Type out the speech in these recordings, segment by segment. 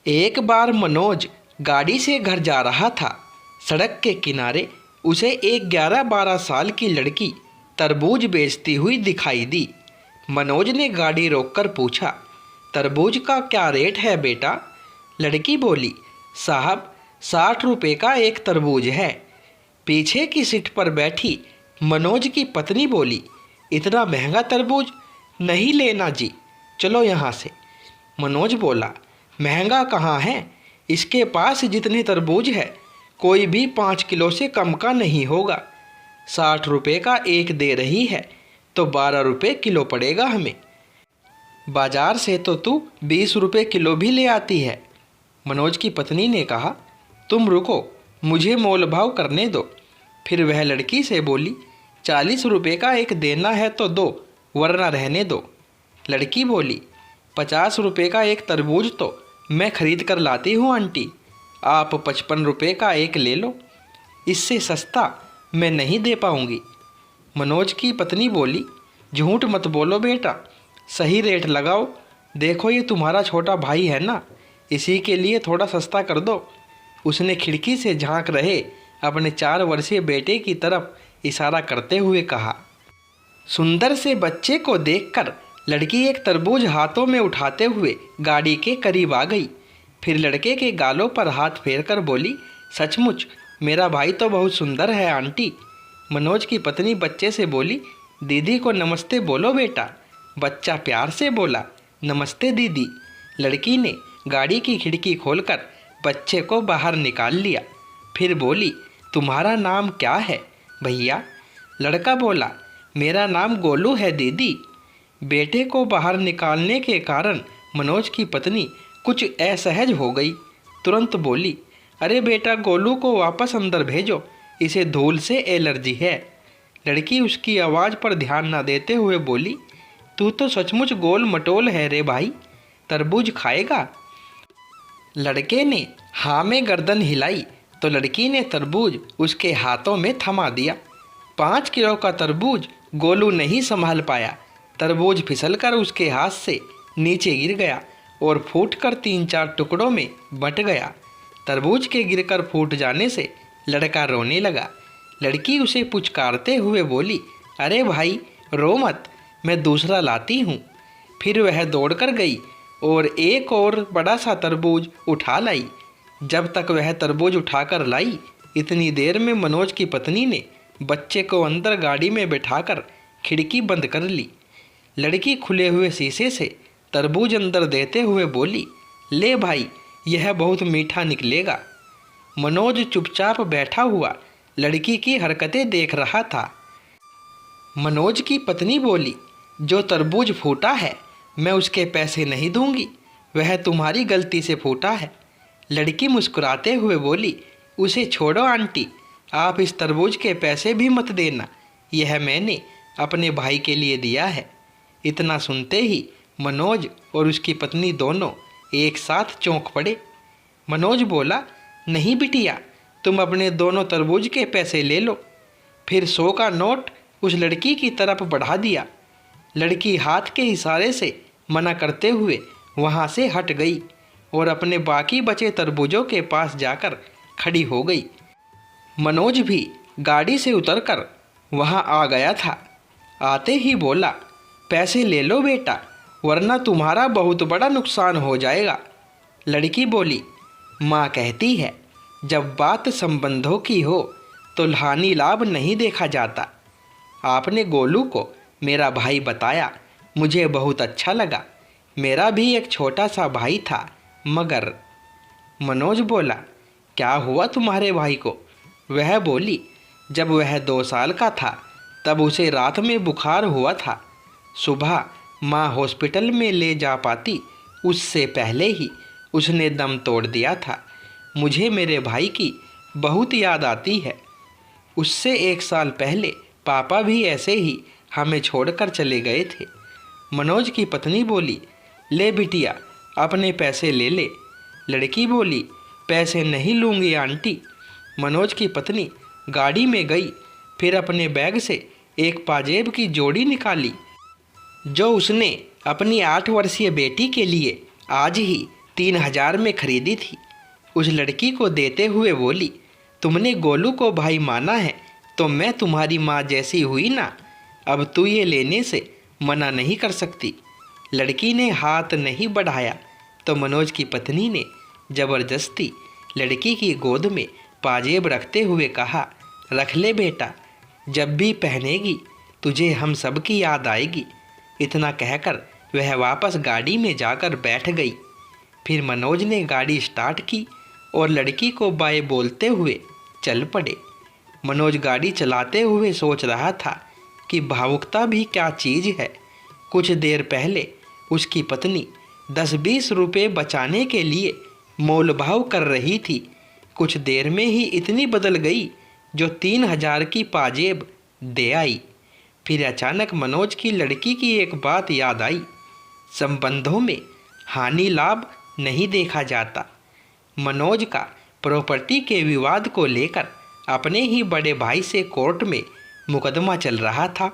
एक बार मनोज गाड़ी से घर जा रहा था। सड़क के किनारे उसे एक 11-12 साल की लड़की तरबूज बेचती हुई दिखाई दी। मनोज ने गाड़ी रोककर पूछा, तरबूज का क्या रेट है बेटा? लड़की बोली, साहब 60 रुपये का एक तरबूज है। पीछे की सीट पर बैठी मनोज की पत्नी बोली, इतना महंगा तरबूज नहीं लेना जी, चलो यहाँ से। मनोज बोला, महंगा कहाँ है, इसके पास जितने तरबूज है कोई भी 5 किलो से कम का नहीं होगा। 60 रुपये का एक दे रही है तो 12 रुपये किलो पड़ेगा हमें। बाजार से तो तू 20 रुपये किलो भी ले आती है। मनोज की पत्नी ने कहा, तुम रुको, मुझे मोल भाव करने दो। फिर वह लड़की से बोली, 40 रुपये का एक देना है तो दो, वरना रहने दो। लड़की बोली, 50 रुपये का एक तरबूज तो मैं खरीद कर लाती हूँ आंटी, आप 55 रुपये का एक ले लो, इससे सस्ता मैं नहीं दे पाऊँगी। मनोज की पत्नी बोली, झूठ मत बोलो बेटा, सही रेट लगाओ, देखो ये तुम्हारा छोटा भाई है ना, इसी के लिए थोड़ा सस्ता कर दो। उसने खिड़की से झांक रहे अपने 4 वर्षीय बेटे की तरफ इशारा करते हुए कहा। सुंदर से बच्चे को देखकर लड़की एक तरबूज हाथों में उठाते हुए गाड़ी के करीब आ गई। फिर लड़के के गालों पर हाथ फेरकर बोली, सचमुच मेरा भाई तो बहुत सुंदर है आंटी। मनोज की पत्नी बच्चे से बोली, दीदी को नमस्ते बोलो बेटा। बच्चा प्यार से बोला, नमस्ते दीदी। लड़की ने गाड़ी की खिड़की खोलकर बच्चे को बाहर निकाल लिया। फिर बोली, तुम्हारा नाम क्या है भैया? लड़का बोला, मेरा नाम गोलू है दीदी। बेटे को बाहर निकालने के कारण मनोज की पत्नी कुछ असहज हो गई। तुरंत बोली, अरे बेटा गोलू को वापस अंदर भेजो, इसे धूल से एलर्जी है। लड़की उसकी आवाज़ पर ध्यान न देते हुए बोली, तू तो सचमुच गोल मटोल है रे भाई, तरबूज खाएगा? लड़के ने हाँ में गर्दन हिलाई तो लड़की ने तरबूज उसके हाथों में थमा दिया। 5 किलो का तरबूज गोलू नहीं संभाल पाया। तरबूज फिसलकर उसके हाथ से नीचे गिर गया और फूटकर 3-4 टुकड़ों में बंट गया। तरबूज के गिरकर फूट जाने से लड़का रोने लगा। लड़की उसे पुचकारते हुए बोली, अरे भाई रो मत, मैं दूसरा लाती हूँ। फिर वह दौड़कर गई और एक और बड़ा सा तरबूज उठा लाई। जब तक वह तरबूज उठाकर लाई, इतनी देर में मनोज की पत्नी ने बच्चे को अंदर गाड़ी में बैठाकर खिड़की बंद कर ली। लड़की खुले हुए शीशे से तरबूज अंदर देते हुए बोली, ले भाई, यह बहुत मीठा निकलेगा। मनोज चुपचाप बैठा हुआ लड़की की हरकतें देख रहा था। मनोज की पत्नी बोली, जो तरबूज फूटा है मैं उसके पैसे नहीं दूंगी, वह तुम्हारी गलती से फूटा है। लड़की मुस्कुराते हुए बोली, उसे छोड़ो आंटी, आप इस तरबूज के पैसे भी मत देना, यह मैंने अपने भाई के लिए दिया है। इतना सुनते ही मनोज और उसकी पत्नी दोनों एक साथ चौंक पड़े। मनोज बोला, नहीं बिटिया, तुम अपने दोनों तरबूज के पैसे ले लो। फिर 100 का नोट उस लड़की की तरफ बढ़ा दिया। लड़की हाथ के इशारे से मना करते हुए वहाँ से हट गई और अपने बाकी बचे तरबूजों के पास जाकर खड़ी हो गई। मनोज भी गाड़ी से उतरकर वहाँ आ गया था। आते ही बोला, पैसे ले लो बेटा, वरना तुम्हारा बहुत बड़ा नुकसान हो जाएगा। लड़की बोली, माँ कहती है जब बात संबंधों की हो तो हानि लाभ नहीं देखा जाता। आपने गोलू को मेरा भाई बताया, मुझे बहुत अच्छा लगा। मेरा भी एक छोटा सा भाई था मगर। मनोज बोला, क्या हुआ तुम्हारे भाई को? वह बोली, जब वह 2 साल का था तब उसे रात में बुखार हुआ था। सुबह माँ हॉस्पिटल में ले जा पाती उससे पहले ही उसने दम तोड़ दिया था। मुझे मेरे भाई की बहुत याद आती है। उससे 1 साल पहले पापा भी ऐसे ही हमें छोड़कर चले गए थे। मनोज की पत्नी बोली, ले बिटिया, अपने पैसे ले ले। लड़की बोली, पैसे नहीं लूँगी आंटी। मनोज की पत्नी गाड़ी में गई, फिर अपने बैग से एक पाजेब की जोड़ी निकाली जो उसने अपनी 8 वर्षीय बेटी के लिए आज ही 3,000 में खरीदी थी। उस लड़की को देते हुए बोली, तुमने गोलू को भाई माना है तो मैं तुम्हारी माँ जैसी हुई ना, अब तू ये लेने से मना नहीं कर सकती। लड़की ने हाथ नहीं बढ़ाया तो मनोज की पत्नी ने ज़बरदस्ती लड़की की गोद में पाजेब रखते हुए कहा, रख ले बेटा, जब भी पहनेगी तुझे हम सब की याद आएगी। इतना कहकर वह वापस गाड़ी में जाकर बैठ गई। फिर मनोज ने गाड़ी स्टार्ट की और लड़की को बाय बोलते हुए चल पड़े। मनोज गाड़ी चलाते हुए सोच रहा था कि भावुकता भी क्या चीज़ है। कुछ देर पहले उसकी पत्नी 10-20 रुपये बचाने के लिए मोलभाव कर रही थी, कुछ देर में ही इतनी बदल गई जो 3,000 की पाजेब दे आई। फिर अचानक मनोज की लड़की की एक बात याद आई, संबंधों में हानि लाभ नहीं देखा जाता। मनोज का प्रॉपर्टी के विवाद को लेकर अपने ही बड़े भाई से कोर्ट में मुकदमा चल रहा था।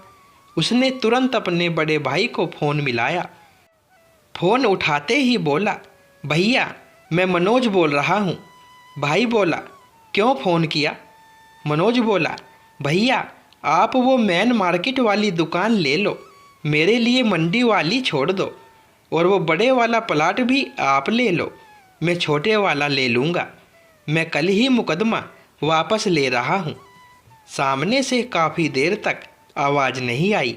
उसने तुरंत अपने बड़े भाई को फ़ोन मिलाया। फ़ोन उठाते ही बोला, भैया मैं मनोज बोल रहा हूँ। भाई बोला, क्यों फ़ोन किया? मनोज बोला, भैया आप वो मेन मार्केट वाली दुकान ले लो, मेरे लिए मंडी वाली छोड़ दो, और वो बड़े वाला प्लाट भी आप ले लो, मैं छोटे वाला ले लूँगा। मैं कल ही मुकदमा वापस ले रहा हूँ। सामने से काफ़ी देर तक आवाज़ नहीं आई।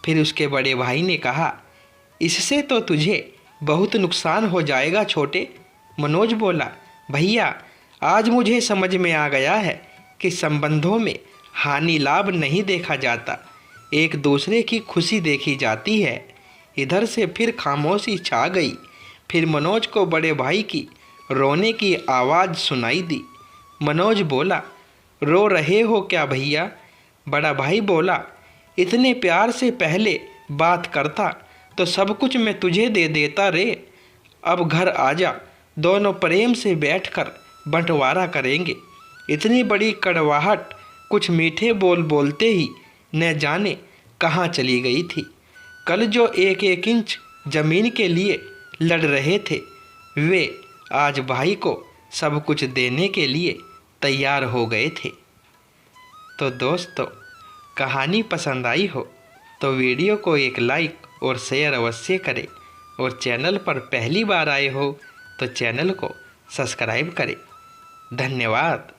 फिर उसके बड़े भाई ने कहा, इससे तो तुझे बहुत नुकसान हो जाएगा छोटे। मनोज बोला, भैया आज मुझे समझ में आ गया है कि संबंधों में हानि लाभ नहीं देखा जाता, एक दूसरे की खुशी देखी जाती है। इधर से फिर खामोशी छा गई। फिर मनोज को बड़े भाई की रोने की आवाज़ सुनाई दी। मनोज बोला, रो रहे हो क्या भैया? बड़ा भाई बोला, इतने प्यार से पहले बात करता तो सब कुछ मैं तुझे दे देता रे। अब घर आजा, दोनों प्रेम से बैठकर बंटवारा करेंगे। इतनी बड़ी कड़वाहट कुछ मीठे बोल बोलते ही न जाने कहाँ चली गई थी। कल जो 1-1 इंच ज़मीन के लिए लड़ रहे थे, वे आज भाई को सब कुछ देने के लिए तैयार हो गए थे। तो दोस्तों, कहानी पसंद आई हो तो वीडियो को एक लाइक और शेयर अवश्य करें, और चैनल पर पहली बार आए हो तो चैनल को सब्सक्राइब करें। धन्यवाद।